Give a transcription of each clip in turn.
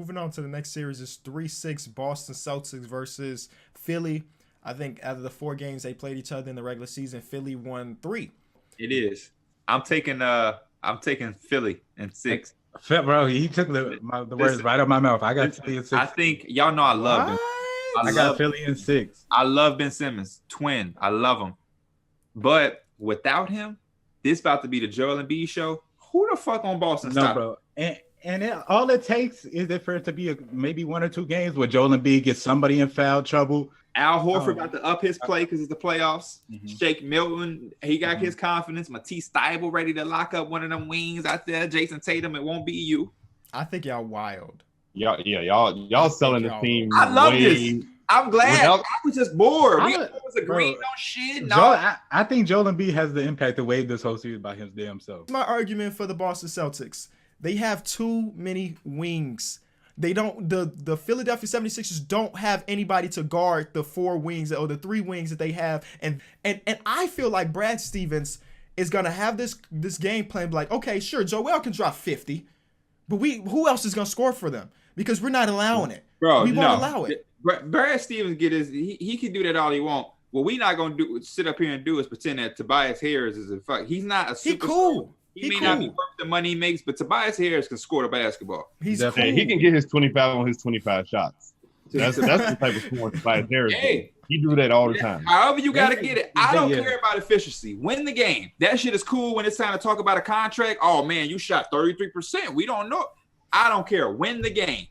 moving on to the next series is 3-6 Boston Celtics versus Philly. I think out of the 4 games they played each other in the regular season, Philly won 3. It is. I'm taking Philly in 6. Bro, he took the words right out of my mouth. I got Philly in 6. I think y'all know I love Ben. I got Philly in 6. I love Ben Simmons, twin. I love him, but without him, this about to be the Joel Embiid show. Who the fuck on Boston? No, bro. All it takes is for it to be maybe 1 or 2 games where Joel Embiid gets somebody in foul trouble. Al Horford about to up his play because it's the playoffs. Mm-hmm. Shake Milton, he got his confidence. Matisse Thybulle ready to lock up one of them wings out there. Jason Tatum, it won't be you. I think y'all wild. Y'all selling the team. I love this. I'm glad. I was just bored. We was agreeing on shit. No. I think Joel Embiid has the impact to wave this whole series by his damn self. My argument for the Boston Celtics, they have too many wings. They don't. The Philadelphia 76ers don't have anybody to guard the 4 wings or the 3 wings that they have, and I feel like Brad Stevens is gonna have this game plan like, okay, sure, Joel can drop 50, but who else is gonna score for them? Because we're not allowing it. Bro, we won't allow it. Brad Stevens he can do that all he want. What we not gonna sit up here and do is pretend that Tobias Harris is a fuck. He's not a superstar. He cool. He may not be worth the money he makes, but Tobias Harris can score the basketball. He's cool. He can get his 25 on his 25 shots. That's the type of score Tobias Harris. Hey, he do that all the time. However you gotta get it. I don't care about efficiency. Win the game. That shit is cool when it's time to talk about a contract. Oh man, you shot 33%. We don't know. I don't care. Win the game.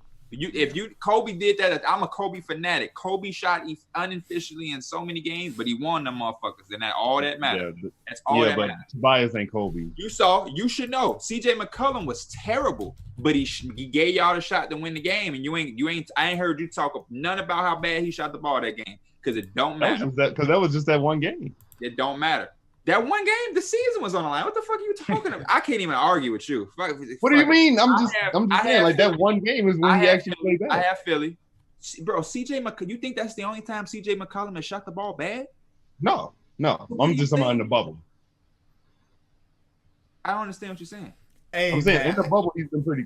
Kobe did that. I'm a Kobe fanatic. Kobe shot unofficially in so many games, but he won them motherfuckers, and all that matters. That's all that matters. Tobias ain't Kobe. You should know. CJ McCollum was terrible, but he gave y'all the shot to win the game, and I ain't heard you talk none about how bad he shot the ball that game because it don't matter. Because that was just that one game. It don't matter. That one game, the season was on the line. What the fuck are you talking about? I can't even argue with you. What do you mean? I'm just saying, like that one game is when he actually played that. I have Philly. Bro, CJ McCollum, you think that's the only time CJ McCollum has shot the ball bad? No. I'm just talking about in the bubble. I don't understand what you're saying. Hey, I'm saying in the bubble, he's been pretty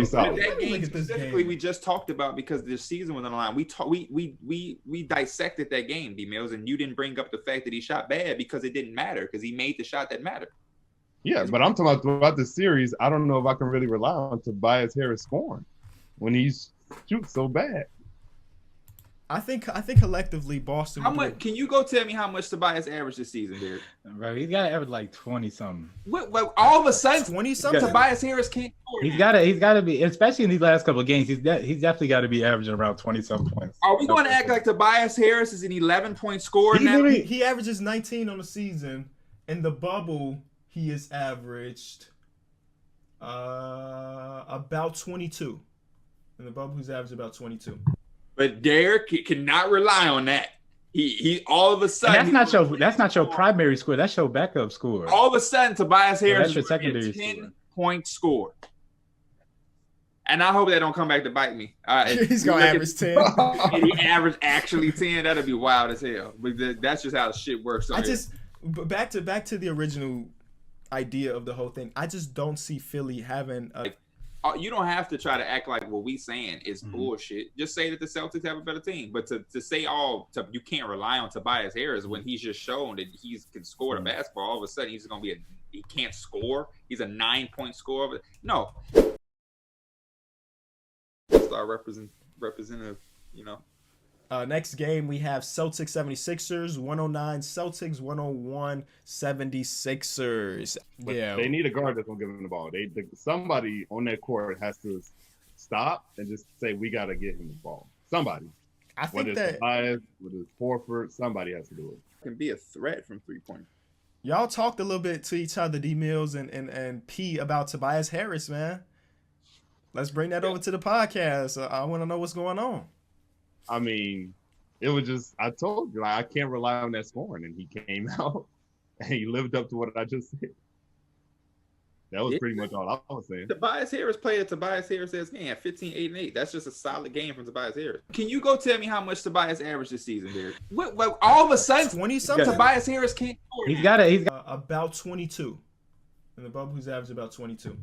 solid. That game specifically, we just talked about because the season was on the line. We dissected that game, D Mills, and you didn't bring up the fact that he shot bad because it didn't matter because he made the shot that mattered. Yeah, but I'm talking about throughout the series. I don't know if I can really rely on Tobias Harris scoring when he shoots so bad. I think collectively Boston. How much? Can you go tell me how much Tobias averaged this season, dude? Bro, he's got to average like 20 something. What? All of a sudden, 20 something. Tobias Harris can't score. He's got to be, especially in these last couple of games. He's definitely got to be averaging around 20 something points. Are we going to act like Tobias Harris is an 11-point scorer now? He averages 19 on the season. In the bubble, he is averaged about 22. In the bubble, he's averaged about 22. But Derek cannot rely on that. He all of a sudden that's not your primary score. That's your backup score. All of a sudden, Tobias Harris is a 10-point score. And I hope that don't come back to bite me. He's gonna average 10. And he averaged actually 10. That'd be wild as hell. But that's just how shit works. Back to the original idea of the whole thing. I just don't see Philly having a. You don't have to try to act like what we saying is bullshit. Just say that the Celtics have a better team. But to say you can't rely on Tobias Harris when he's just shown that he can score the basketball. All of a sudden, he's going to be he can't score. He's a 9-point scorer. No. Star representative, you know. Next game, we have Celtics 76ers, 109 Celtics, 101 76ers. But they need a guard that's going to give them the ball. Somebody on that court has to stop and just say, we got to get him the ball. Somebody. I think whether it's Tobias, whether it's Horford, somebody has to do it. Can be a threat from three-point. Y'all talked a little bit to each other, D Mills and P, about Tobias Harris, man. Let's bring that over to the podcast. I want to know what's going on. I mean, it was just, I told you, I can't rely on that scoring. And he came out and he lived up to what I just said. That was pretty much all I was saying. Tobias Harris played at Tobias Harris' game at 15, 8, and 8. That's just a solid game from Tobias Harris. Can you go tell me how much Tobias averaged this season, Derek? What, all of a sudden, 20-something? Tobias Harris can't score. He's got about 22. In the bubble, he's averaged about 22.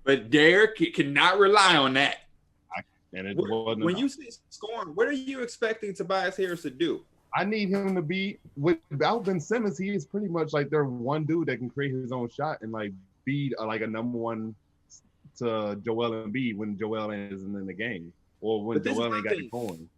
But Derek cannot rely on that. And it wasn't when you see scoring, what are you expecting Tobias Harris to do? I need him to be without Ben Simmons. He is pretty much like their one dude that can create his own shot and like be like a number one to Joel Embiid when Joel isn't in the game or when Joel ain't got it going.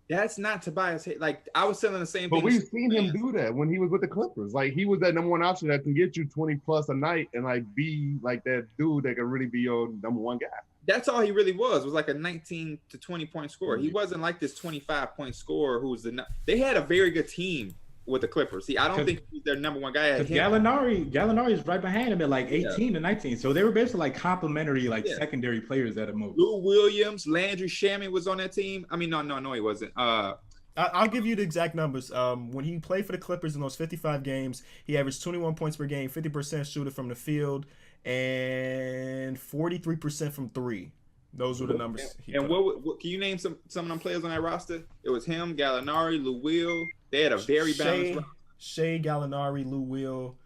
That's not Tobias. Like I was saying the same thing. But we've seen him fans. do that when he was with the Clippers. Like he was that number one option that can get you 20 plus a night and like be like that dude that can really be your number one guy. That's all he really was like a 19 to 20 point scorer. He wasn't like this 25 point scorer who's they had a very good team with the Clippers. See, I don't think he's their number one guy. Gallinari is right behind him at like 18 to 19. So they were basically like complementary, like secondary players at a move. Lou Williams, Landry Shamet was on that team. I mean, no, he wasn't. I'll give you the exact numbers. When he played for the Clippers in those 55 games, he averaged 21 points per game, 50% shooter from the field, and 43% from three. Those were the numbers. And what can you name some of them players on that roster? It was him, Gallinari, Lou Will. They had a very balanced roster. Shea, Gallinari, Lou Will,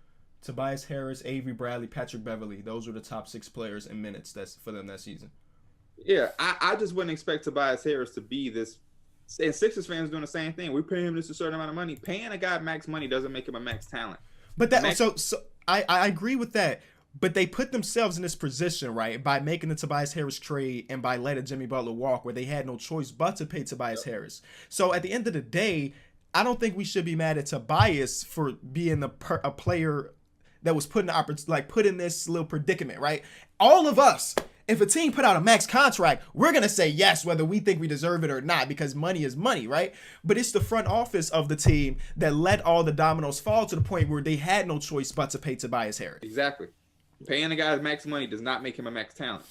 Tobias Harris, Avery Bradley, Patrick Beverly. Those were the top 6 players in minutes that's for them that season. Yeah, I just wouldn't expect Tobias Harris to be this. And Sixers fans doing the same thing. We pay him this a certain amount of money. Paying a guy max money doesn't make him a max talent. But that so I agree with that. But they put themselves in this position, right, by making the Tobias Harris trade and by letting Jimmy Butler walk, where they had no choice but to pay Tobias Harris. So at the end of the day, I don't think we should be mad at Tobias for being a player that was put in this little predicament, right? All of us, if a team put out a max contract, we're going to say yes, whether we think we deserve it or not, because money is money, right? But it's the front office of the team that let all the dominoes fall to the point where they had no choice but to pay Tobias Harris. Exactly. Paying a guy max money does not make him a max talent.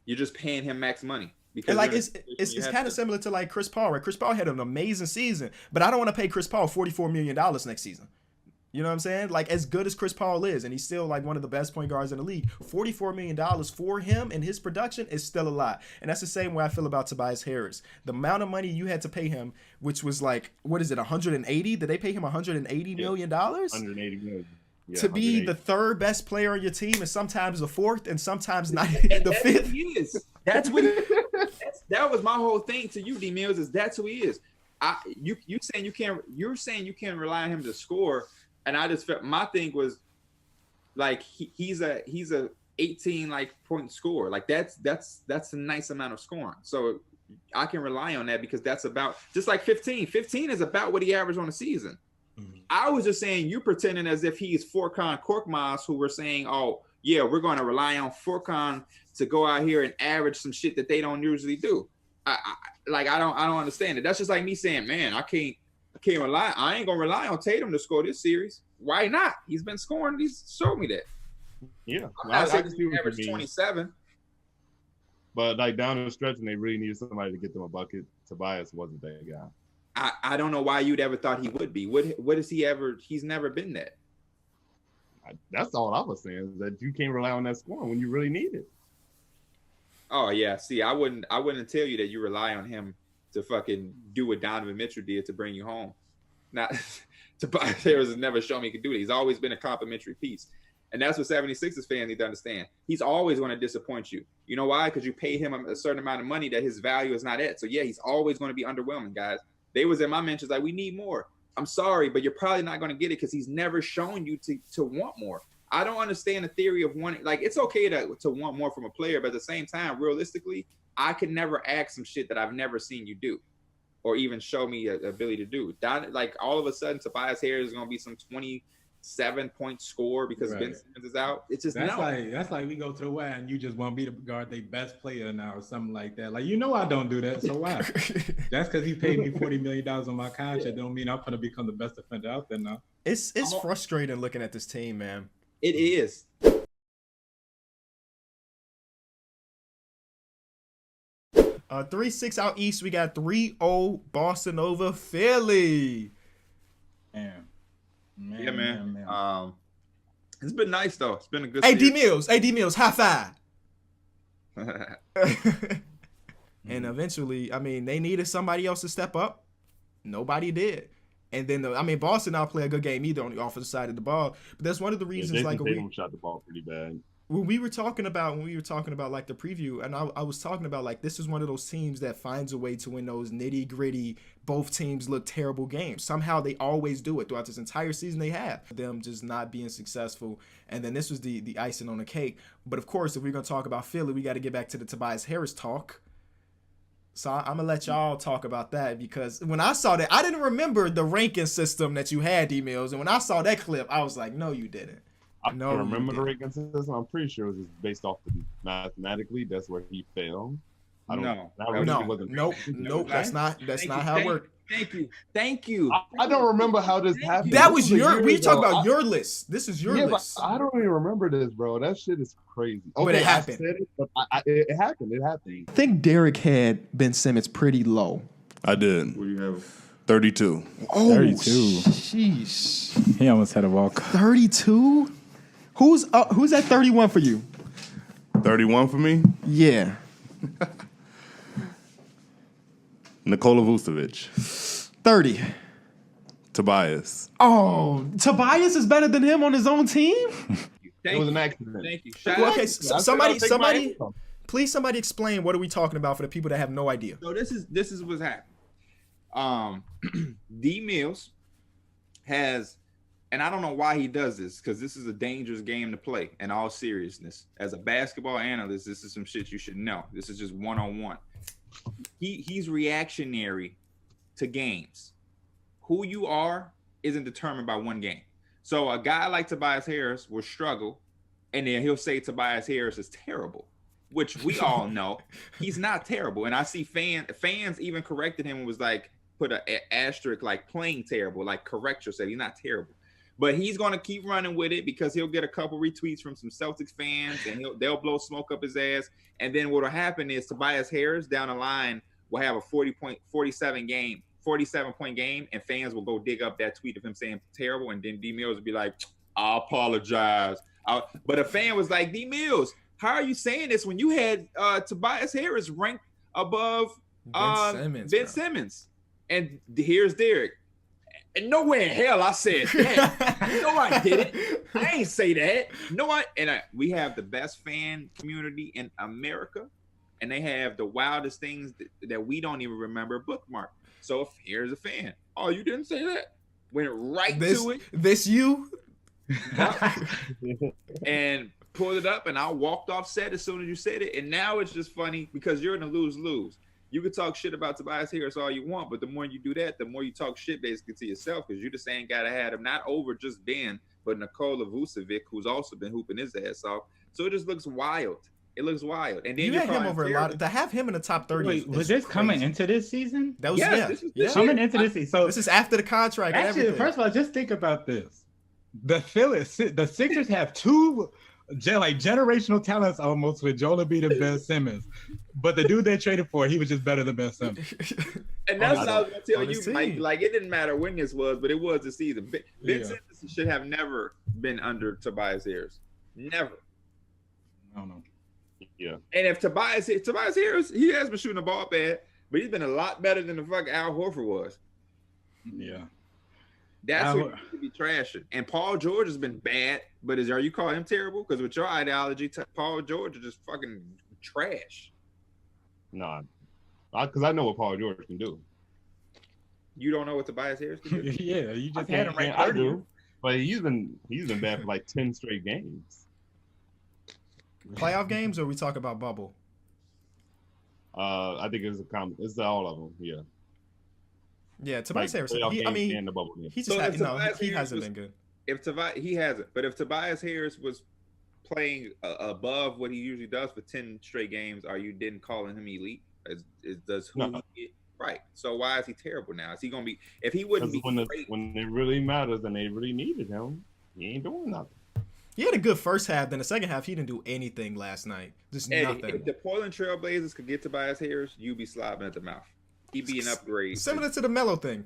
You're just paying him max money. Because like it's kind of similar to like Chris Paul, right? Chris Paul had an amazing season, but I don't want to pay Chris Paul $44 million next season. You know what I'm saying? Like, as good as Chris Paul is, and he's still like one of the best point guards in the league, $44 million for him and his production is still a lot. And that's the same way I feel about Tobias Harris. The amount of money you had to pay him, which was like, what is it, 180? Did they pay him $180 million? 180 million. Yeah, to be the third best player on your team, and sometimes the fourth, and sometimes not the fifth. Who he is. That's what he is. That was my whole thing to you, D Mills, is that's who he is. You're saying you can't rely on him to score, and I just felt my thing was like he's a 18 like point scorer. Like that's a nice amount of scoring. So I can rely on that because that's about just like 15. 15 is about what he averaged on a season. I was just saying you pretending as if he's Furkan Korkmaz, who were saying, oh, yeah, we're going to rely on Furkan to go out here and average some shit that they don't usually do. I don't understand it. That's just like me saying, man, I ain't going to rely on Tatum to score this series. Why not? He's been scoring. He's showed me that. Yeah. I can see average 27. But like down the stretch, and they really needed somebody to get them a bucket. Tobias wasn't that guy. I don't know why you'd ever thought he would be. What is he ever? He's never been that. That's all I was saying, is that you can't rely on that scoring when you really need it. Oh yeah, see, I wouldn't tell you that you rely on him to fucking do what Donovan Mitchell did to bring you home. Not Tobias Harris has never shown me he could do it. He's always been a complimentary piece. And that's what 76ers fans need to understand. He's always going to disappoint you. You know why? Because you paid him a certain amount of money that his value is not at. So yeah, he's always going to be underwhelming, guys. They was in my mentions like, we need more. I'm sorry, but you're probably not going to get it because he's never shown you to want more. I don't understand the theory of wanting, like, it's okay to want more from a player, but at the same time, realistically, I could never ask some shit that I've never seen you do or even show me an ability to do. Like, all of a sudden, Tobias Harris is going to be some 27-point score because Ben Simmons is out. It's just that's like we go to the Y and you just want me to guard their best player now or something like that. Like, I don't do that, so why? That's because he paid me $40 million on my contract. Don't mean I'm going to become the best defender out there now. It's frustrating looking at this team, man. It is. 3-6 out east. We got 3-0 Boston over Philly. Man. Yeah, man. It's been nice though. It's been a good. Hey, D Mills, high five. And eventually, I mean, they needed somebody else to step up. Nobody did. And then, Boston not play a good game either on the offensive side of the ball. But that's one of the reasons. Tatum shot the ball pretty bad. when we were talking about like the preview, and I was talking about like this is one of those teams that finds a way to win those nitty gritty, both teams look terrible games. Somehow they always do it throughout this entire season. They have them just not being successful, and then this was the icing on the cake. But of course, if we're gonna talk about Philly, we got to get back to the Tobias Harris talk. So I'm gonna let y'all talk about that, because when I saw that, I didn't remember the ranking system that you had, D-Mills, and when I saw that clip, I was like, no, you didn't. I don't remember the ranking system. I'm pretty sure it was just based off the mathematically. That's where he fell. Nope. That's not how it worked. Thank you. I don't remember how this happened. That was your. We talk about your list. This is your list. But I don't even remember this, bro. That shit is crazy. Okay, but it happened. It happened. It happened. I think Derek had Ben Simmons pretty low. I did. What do you have? 32. Oh, 32. Sheesh. He almost had a walk. 32. Who's at 31 for you? 31 for me? Yeah. Nikola Vucevic. 30. Tobias. Oh, Tobias is better than him on his own team? It was an accident. Thank you. Okay, somebody, please somebody explain what are we talking about for the people that have no idea. So this is what's happening. D Mills has, and I don't know why he does this, because this is a dangerous game to play. In all seriousness, as a basketball analyst, this is some shit you should know. This is just one-on-one. He's reactionary to games. Who you are isn't determined by one game. So a guy like Tobias Harris will struggle, and then he'll say Tobias Harris is terrible, which we all know he's not terrible. And I see fans even corrected him and was like, put an asterisk like playing terrible, like correct yourself. He's not terrible. But he's going to keep running with it because he'll get a couple retweets from some Celtics fans, and they'll blow smoke up his ass. And then what'll happen is Tobias Harris down the line will have a 47 point game, and fans will go dig up that tweet of him saying terrible, and then D Mills will be like, I apologize. But a fan was like, D Mills, how are you saying this when you had Tobias Harris ranked above Ben Simmons? And here's Derek. And nowhere in hell I said that. No, I didn't. I ain't say that. No, we have the best fan community in America, and they have the wildest things that we don't even remember bookmark. So if here's a fan, oh, you didn't say that. Went right to it. This you? And pulled it up, and I walked off set as soon as you said it. And now it's just funny because you're in a lose-lose. You can talk shit about Tobias Harris all you want, but the more you do that, the more you talk shit basically to yourself, because you just ain't got to have him not over just Ben, but Nikola Vucevic, who's also been hooping his ass off. So it just looks wild. It looks wild. And then you had him over a lot. To have him in the top 30. Wait, was this coming into this season? That was coming into this season. So this is after the contract. Actually, and everything. First of all, just think about this. The Sixers have two generational talents almost with Joel Embiid and Ben Simmons, but the dude they traded for, he was just better than Ben Simmons. And that's what I was going to tell you, Mike. Like, it didn't matter when this was, but it was the season. Ben Simmons should have never been under Tobias Harris. Never. I don't know. Yeah. And if Tobias Harris, he has been shooting the ball bad, but he's been a lot better than the fuck Al Horford was. Yeah. That's what you should be trashing. And Paul George has been bad, but are you calling him terrible? Because with your ideology, Paul George is just fucking trash. Nah, because I know what Paul George can do. You don't know what Tobias Harris can do? Yeah, you just had him right 30. I do, but he's been bad for like 10 straight games. Playoff games, or we talk about bubble? I think it's all of them. Yeah. Yeah, Tobias Harris. He hasn't been good. He hasn't. But if Tobias Harris was playing above what he usually does for 10 straight games, are you then calling him elite? Right. So why is he terrible now? Is he gonna be? If he wouldn't be when it really matters and they really needed him, he ain't doing nothing. He had a good first half. Then the second half, he didn't do anything last night. Just nothing. If the Portland Trail Blazers could get Tobias Harris, you'd be slobbing at the mouth. He'd be an upgrade. Similar to the Melo thing.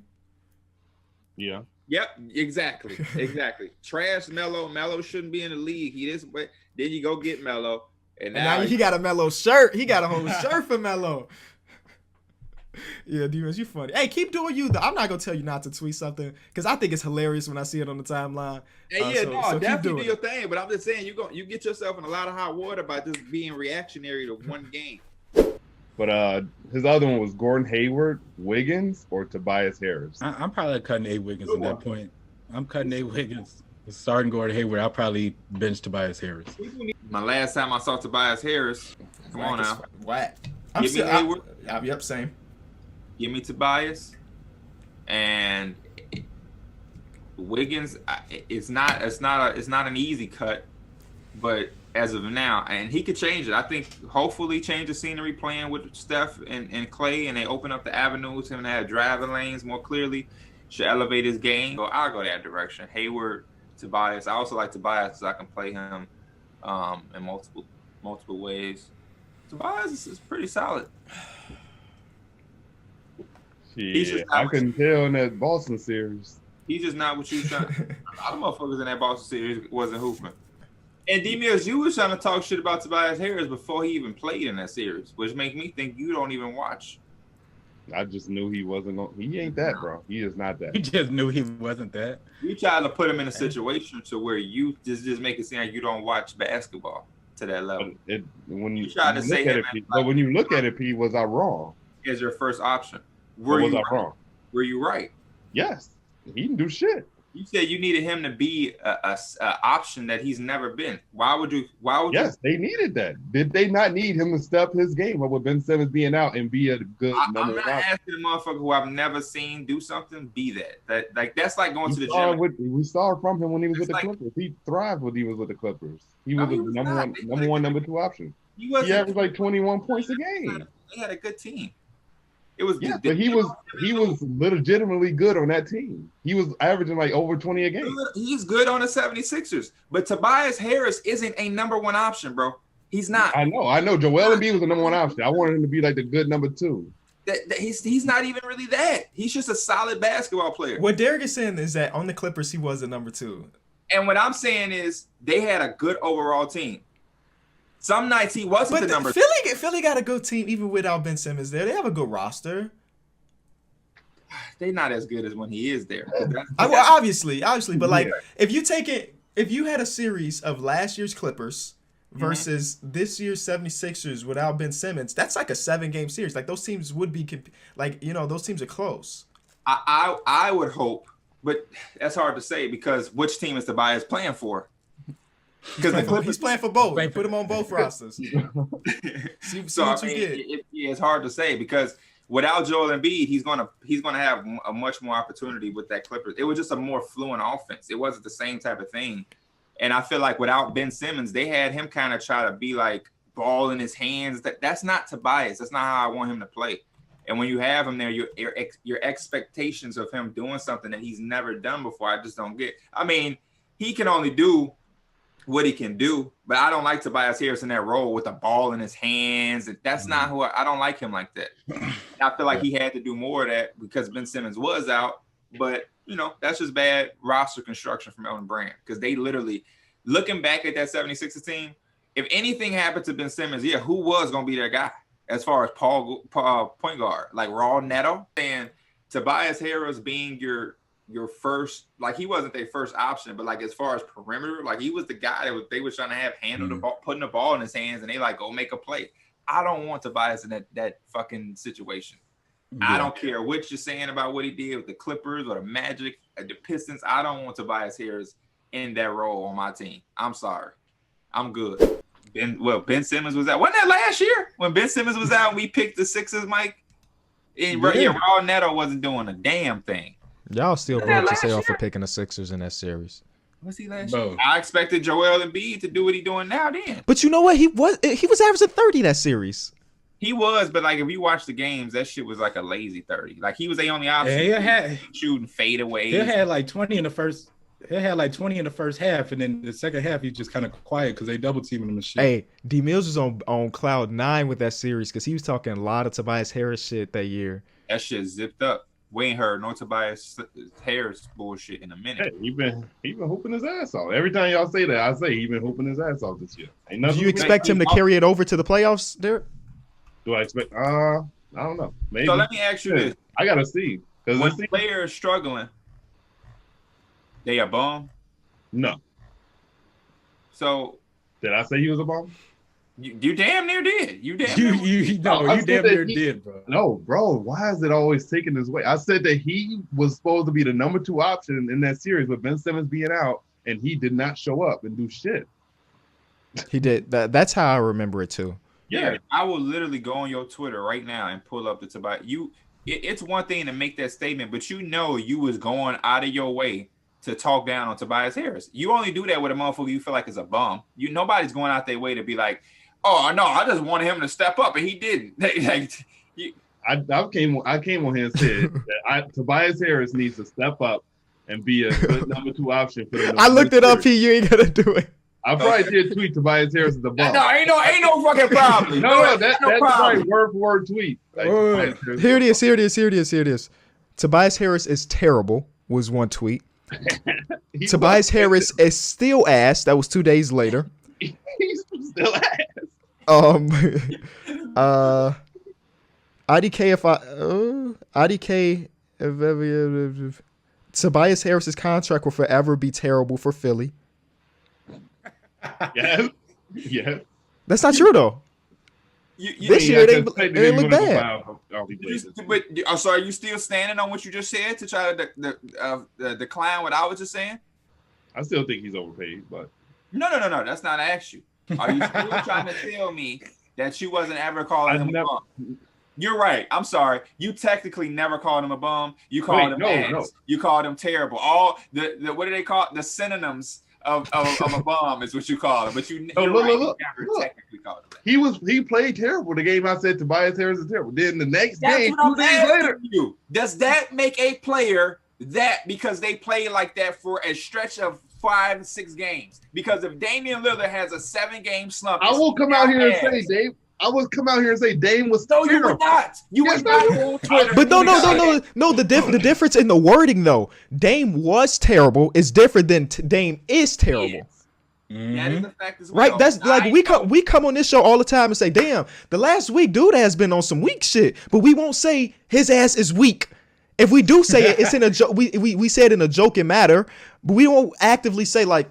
Yeah. Yep, exactly. Trash Melo. Melo shouldn't be in the league. He is, but then you go get Melo. And now he got a Melo shirt. He got a whole shirt for Melo. Yeah, Demons, you funny. Hey, keep doing you though. I'm not gonna tell you not to tweet something because I think it's hilarious when I see it on the timeline. Hey, so definitely do your it. thing. But I'm just saying, you get yourself in a lot of hot water by just being reactionary to one game. But his other one was Gordon Hayward, Wiggins, or Tobias Harris. I'm probably cutting A. Wiggins at that point. I'm cutting A. Wiggins. Starting Gordon Hayward, I'll probably bench Tobias Harris. My last time I saw Tobias Harris, come on now. What? Give me Hayward. Yep, same. Give me Tobias, and Wiggins. It's not an easy cut, but as of now, and he could change it. I think hopefully change the scenery playing with Steph and Clay, and they open up the avenues him to have driving lanes more clearly. Should elevate his game. So I'll go that direction. Hayward, Tobias. I also like Tobias because I can play him in multiple ways. Tobias is pretty solid. Yeah, I couldn't tell in that Boston series. He's just not what you trying. A lot of motherfuckers in that Boston series wasn't hooping. And D-Mills, you was trying to talk shit about Tobias Harris before he even played in that series, which make me think you don't even watch. I just knew he wasn't. He ain't that, bro. He is not that. You just knew he wasn't that. You tried to put him in a situation to where you just make it seem like you don't watch basketball to that level. When you tried to say him, but when you look at it, P, was I wrong? As your first option. Was I wrong? Were you right? Yes. He didn't do shit. You said you needed him to be a option that he's never been. Why would you? Yes, they needed that. Did they not need him to step his game up with Ben Simmons being out and be a good number? I'm not asking a motherfucker who I've never seen do something be that. That's like going to the gym. We saw it from him when he was with the Clippers. He thrived when he was with the Clippers. He was number one, number two option. He averaged like 21 points a game. They had a good team. It was but he was legitimately good on that team. He was averaging like over 20 a game. He's good on the 76ers. But Tobias Harris isn't a number one option, bro. He's not. I know. Joel Embiid was the number one option. I wanted him to be like the good number two. He's not even really that. He's just a solid basketball player. What Derek is saying is that on the Clippers, he was a number two. And what I'm saying is they had a good overall team. Some nights he wasn't the number. Philly got a good team even without Ben Simmons there. They have a good roster. They're not as good as when he is there. Obviously, but like if you had a series of last year's Clippers versus this year's 76ers without Ben Simmons, that's like a 7-game series. Like those teams would be those teams are close. I would hope, but that's hard to say because which team is Tobias playing for? Because he's playing for both. Put him on both rosters. see what you get. It's hard to say because without Joel Embiid, he's gonna have a much more opportunity with that Clippers. It was just a more fluent offense. It wasn't the same type of thing. And I feel like without Ben Simmons, they had him kind of try to be like ball in his hands. That's not Tobias. That's not how I want him to play. And when you have him there, your expectations of him doing something that he's never done before, I just don't get. I mean, he can only do what he can do, but I don't like Tobias Harris in that role with the ball in his hands. That's not who I don't like him like that. I feel like he had to do more of that because Ben Simmons was out, but that's just bad roster construction from Elton Brand because they literally, looking back at that 76ers team, if anything happened to Ben Simmons, who was going to be their guy as far as Paul point guard, like Raul Neto and Tobias Harris being your first, like he wasn't their first option, but like as far as perimeter, like he was the guy that they were trying to have handle the ball, putting the ball in his hands, and they like go make a play. I don't want Tobias in that fucking situation. I don't care what you're saying about what he did with the Clippers or the Magic, the Pistons. I don't want Tobias Harris in that role on my team. I'm sorry, I'm good. Ben Simmons was out. Wasn't that last year when Ben Simmons was out and we picked the Sixers, Mike? And Raul Neto wasn't doing a damn thing. Y'all still broke yourself for picking the Sixers in that series. Was he last year? I expected Joel Embiid to do what he's doing now then. But you know what? He was averaging 30 that series. He was, but like if you watch the games, that shit was like a lazy 30. Like he was the only option. He had shooting fadeaways. He had like 20 in the first. He had like 20 in the first half, and then the second half he just kind of quiet because they double teaming him and shit. Hey, D Mills was on cloud 9 with that series because he was talking a lot of Tobias Harris shit that year. That shit zipped up. We ain't heard no Tobias Harris bullshit in a minute. Hey, he been hooping his ass off. Every time y'all say that, I say he been hooping his ass off this year. Do you expect him to carry it over to the playoffs, Derek? Do I expect? I don't know. Maybe. So let me ask you this: I gotta see. when a player is struggling, they a bum. No. So did I say he was a bum? You damn near did. You damn near. You damn near did, bro. No, bro. Why is it always taking this way? I said that he was supposed to be the number 2 option in that series with Ben Simmons being out, and he did not show up and do shit. He did. That's how I remember it too. Yeah, I will literally go on your Twitter right now and pull up the Tobias. It's one thing to make that statement, but you was going out of your way to talk down on Tobias Harris. You only do that with a motherfucker you feel like is a bum. Nobody's going out their way to be like, oh no, I just wanted him to step up, and he didn't. I came on here and said that Tobias Harris needs to step up and be a good number 2 option for the. I looked it up. You ain't gonna do it. I probably did tweet Tobias Harris as a bum. No, ain't no fucking problem. That's probably word for word tweet. Like, here it is. Tobias Harris is terrible. Was one tweet. Tobias Harris is still ass. That was 2 days later. He's still ass. Tobias Harris's contract will forever be terrible for Philly. Yes. That's not true though. This year they look bad. So are you still standing on what you just said to try to decline what I was just saying? I still think he's overpaid, but no. That's not asked you. Are you still trying to tell me that you wasn't ever calling him a bum? You're right. I'm sorry. You technically never called him a bum. You called him ass. No. You called him terrible. All the what do they call it? The synonyms of a bum is what you call him. But you never technically called him that. He played terrible. The game I said Tobias Harris is terrible. Then the next game, 2 days later, does that make a player that because they play like that for a stretch of 5-6 games? Because if Damian Lillard has a 7-game slump, I will come out here and say, Dave. I would come out here and say Dame was terrible. You would not. You would not on Twitter. But no. The difference in the wording though, Dame was terrible is different than Dame is terrible. Yes. Mm-hmm. That is the fact as well. Right? That's like we come on this show all the time and say, damn, the last week dude has been on some weak shit, but we won't say his ass is weak. If we do say it, it's in a joke. We say it in a joking matter, but we won't actively say like,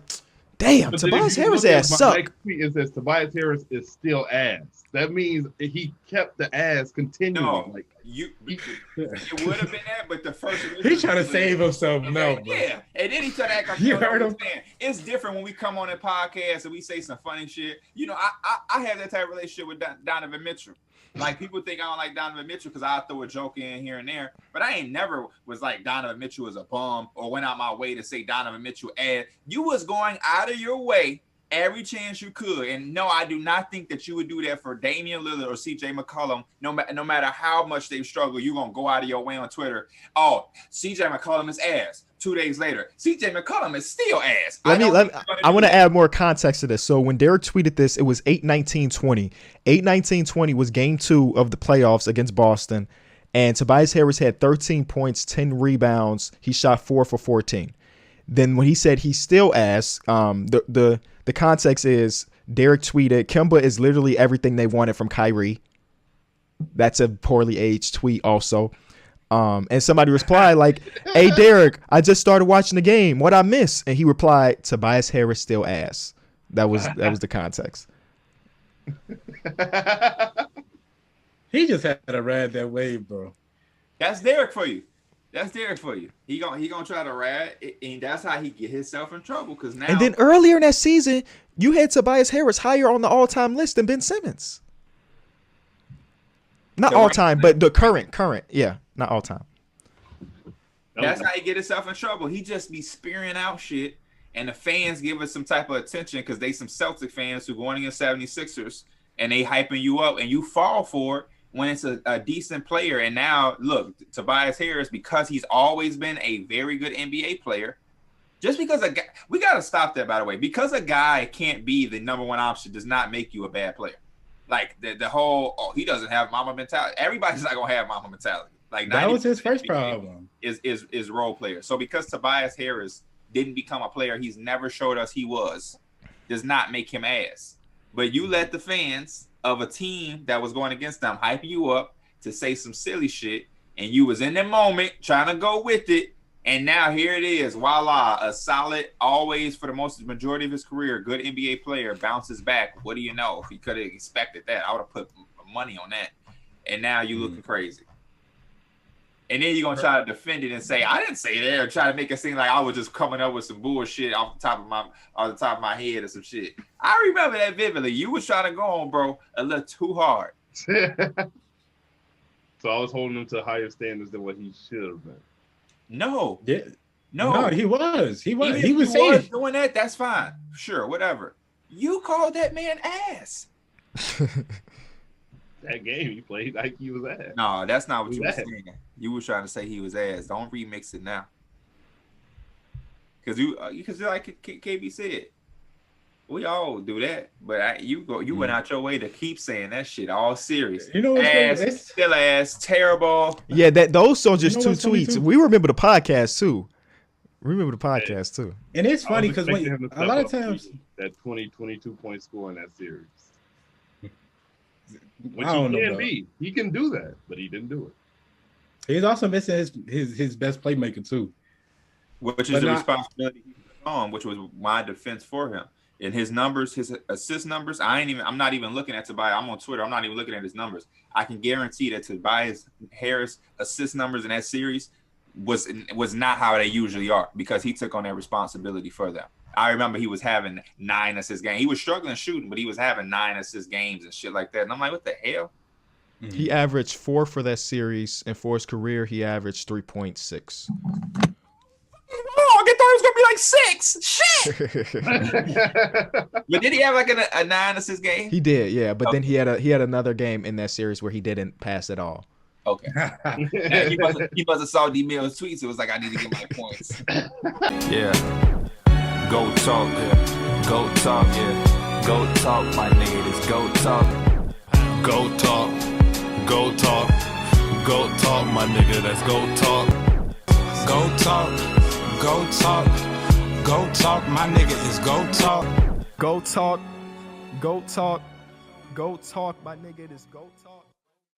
damn, Tobias Harris ass suck. Next tweet is that Tobias Harris is still ass. That means he kept the ass continuing. No, it would have been that, but the first he's trying to save himself. No, yeah, and then he tried to act like you heard him. It's different when we come on a podcast and we say some funny shit. I have that type of relationship with Donovan Mitchell. Like people think I don't like Donovan Mitchell because I throw a joke in here and there, but I ain't never was like Donovan Mitchell is a bum or went out my way to say Donovan Mitchell ass. You was going out of your way every chance you could, and no, I do not think that you would do that for Damian Lillard or CJ McCollum. No matter how much they struggle, you're gonna go out of your way on Twitter. Oh, CJ McCollum is ass. 2 days later, CJ McCollum is still ass. I want to add more context to this. So when Derek tweeted this, it was 8/19/20. 8/19/20 was game 2 of the playoffs against Boston, and Tobias Harris had 13 points, 10 rebounds. He shot 4 for 14. Then when he said he's still ass, the context is Derek tweeted, Kemba is literally everything they wanted from Kyrie. That's a poorly aged tweet also. And somebody replied like, hey, Derek, I just started watching the game. What I miss? And he replied, Tobias Harris still ass. That was the context. He just had to ride that wave, bro. That's Derek for you. He gonna try to ride, and that's how he get himself in trouble. Because now, and then earlier in that season, you had Tobias Harris higher on the all-time list than Ben Simmons. Not all-time, but the current, yeah, not all-time. That's how he get himself in trouble. He just be spearing out shit, and the fans give us some type of attention because they some Celtic fans who going against 76ers, and they hyping you up, and you fall for it when it's a decent player. And now, look, Tobias Harris, because he's always been a very good NBA player, just because a guy, we got to stop that, by the way. Because a guy can't be the number one option does not make you a bad player. Like, the whole, he doesn't have mama mentality. Everybody's not going to have mama mentality. Like that was his first problem. Is role player. So because Tobias Harris didn't become a player he's never showed us he was, does not make him ass. But you let the fans of a team that was going against them hype you up, to say some silly shit, and you was in the moment trying to go with it, and now here it is, voila, a solid, always for the majority of his career, good NBA player bounces back. What do you know? If he could have expected that, I would have put money on that. And now you looking crazy. And then you're gonna try to defend it and say, I didn't say that, or try to make it seem like I was just coming up with some bullshit off the top of my head or some shit. I remember that vividly. You was trying to go on, bro, a little too hard. So I was holding him to higher standards than what he should have been. No. Yeah. No, he was. He was. Even He was if saying doing that. That's fine. Sure, whatever. You called that man ass. That game he played like he was ass. No, that's not what you were saying. You were trying to say he was ass. Don't remix it now. Because like KB said, we all do that. But you went out your way to keep saying that shit all serious. You know what's ass, still ass, terrible. Yeah, those are just two what's funny tweets. too? We remember the podcast too. Too. and it's funny I was because expecting him to a step lot of up times that 22 point score in that series. Which I don't he know, can bro. be. He can do that, but he didn't do it. He's also missing his best playmaker too. Which is the responsibility he took on, which was my defense for him. In his numbers, his assist numbers, I'm not even looking at Tobias. I'm on Twitter. I'm not even looking at his numbers. I can guarantee that Tobias Harris assist numbers in that series was not how they usually are, because he took on that responsibility for them. I remember he was having 9 assist games. He was struggling shooting, but he was having 9 assist games and shit like that. And I'm like, what the hell? He averaged 4 for that series, and for his career, he averaged 3.6. Oh, I thought it was gonna be like 6. Shit. But did he have like a 9 assist game? He did, yeah. But then he had another game in that series where he didn't pass at all. Okay. he must have saw D-Mill's tweets. It was like, I need to get my points. Yeah. Go talk, yeah. Go talk, yeah. Go talk, my nigga. It's go talk. Go talk. Go talk. Go talk, my nigga. That's go talk. Go talk. Go talk. Go talk, my nigga. It's go talk. Go talk. Go talk. Go talk, my nigga. It is go talk.